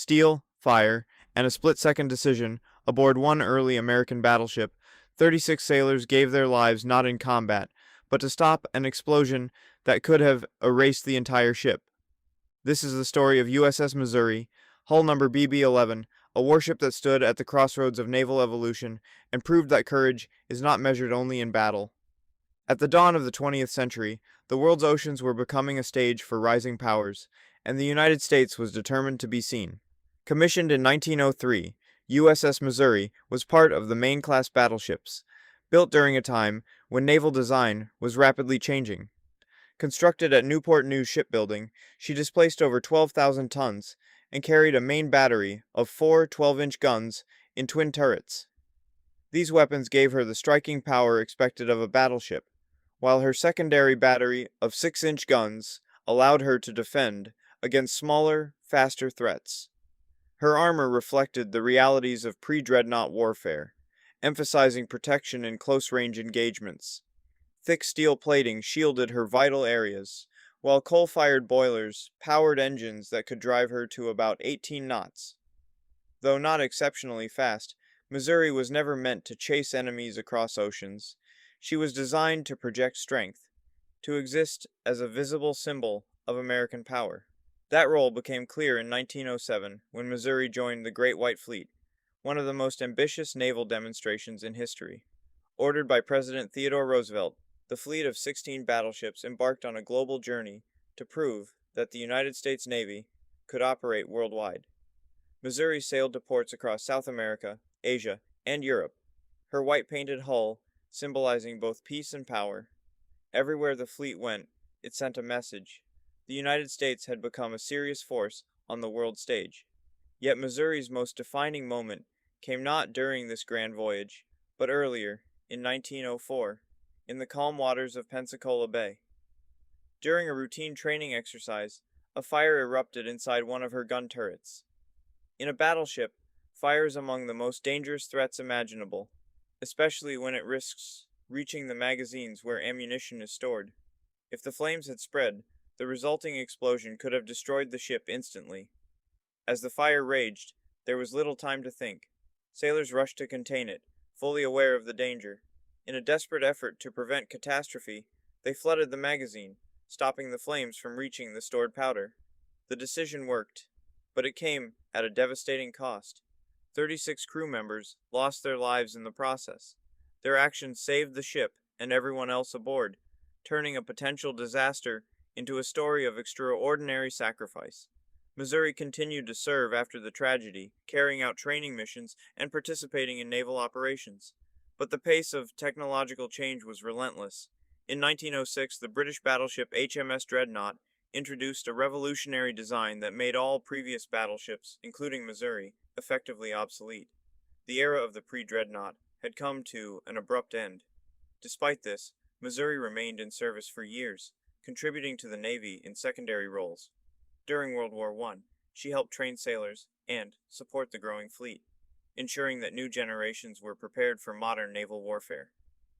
steel, fire, and a split-second decision aboard one early American battleship, 36 sailors gave their lives not in combat, but to stop an explosion that could have erased the entire ship. This is the story of USS Missouri, hull number BB-11, a warship that stood at the crossroads of naval evolution and proved that courage is not measured only in battle. At the dawn of the 20th century, the world's oceans were becoming a stage for rising powers, and the United States was determined to be seen. Commissioned in 1903, USS Missouri was part of the main-class battleships, built during a time when naval design was rapidly changing. Constructed at Newport News Shipbuilding, she displaced over 12,000 tons and carried a main battery of four 12-inch guns in twin turrets. These weapons gave her the striking power expected of a battleship, while her secondary battery of 6-inch guns allowed her to defend against smaller, faster threats. Her armor reflected the realities of pre-dreadnought warfare, emphasizing protection in close-range engagements. Thick steel plating shielded her vital areas, while coal-fired boilers powered engines that could drive her to about 18 knots. Though not exceptionally fast, Missouri was never meant to chase enemies across oceans. She was designed to project strength, to exist as a visible symbol of American power. That role became clear in 1907 when Missouri joined the Great White Fleet, one of the most ambitious naval demonstrations in history. Ordered by President Theodore Roosevelt, the fleet of 16 battleships embarked on a global journey to prove that the United States Navy could operate worldwide. Missouri sailed to ports across South America, Asia, and Europe, her white-painted hull symbolizing both peace and power. Everywhere the fleet went, it sent a message. The United States had become a serious force on the world stage. Yet Missouri's most defining moment came not during this grand voyage, but earlier, in 1904, in the calm waters of Pensacola Bay. During a routine training exercise, a fire erupted inside one of her gun turrets. In a battleship, fire is among the most dangerous threats imaginable, especially when it risks reaching the magazines where ammunition is stored. If the flames had spread, the resulting explosion could have destroyed the ship instantly. As the fire raged, there was little time to think. Sailors rushed to contain it, fully aware of the danger. In a desperate effort to prevent catastrophe, they flooded the magazine, stopping the flames from reaching the stored powder. The decision worked, but it came at a devastating cost. 36 crew members lost their lives in the process. Their actions saved the ship and everyone else aboard, turning a potential disaster into a story of extraordinary sacrifice. Missouri continued to serve after the tragedy, carrying out training missions and participating in naval operations. But the pace of technological change was relentless. In 1906, the British battleship HMS Dreadnought introduced a revolutionary design that made all previous battleships, including Missouri, effectively obsolete. The era of the pre-Dreadnought had come to an abrupt end. Despite this, Missouri remained in service for years, contributing to the Navy in secondary roles. During World War I, she helped train sailors and support the growing fleet, ensuring that new generations were prepared for modern naval warfare.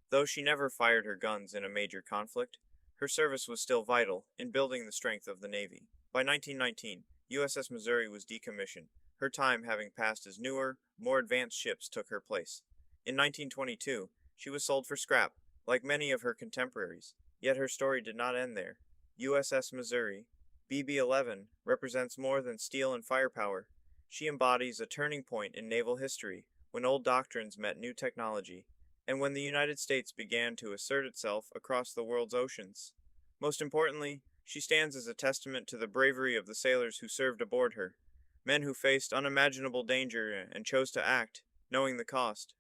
Though she never fired her guns in a major conflict, her service was still vital in building the strength of the Navy. By 1919, USS Missouri was decommissioned, her time having passed as newer, more advanced ships took her place. In 1922, she was sold for scrap, like many of her contemporaries, yet her story did not end there. USS Missouri, BB-11, represents more than steel and firepower. She embodies a turning point in naval history, when old doctrines met new technology, and when the United States began to assert itself across the world's oceans. Most importantly, she stands as a testament to the bravery of the sailors who served aboard her, men who faced unimaginable danger and chose to act, knowing the cost.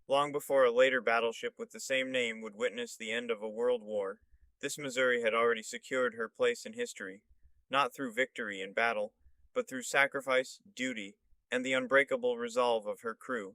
Long before a later battleship with the same name would witness the end of a world war, this Missouri had already secured her place in history, not through victory in battle, but through sacrifice, duty, and the unbreakable resolve of her crew.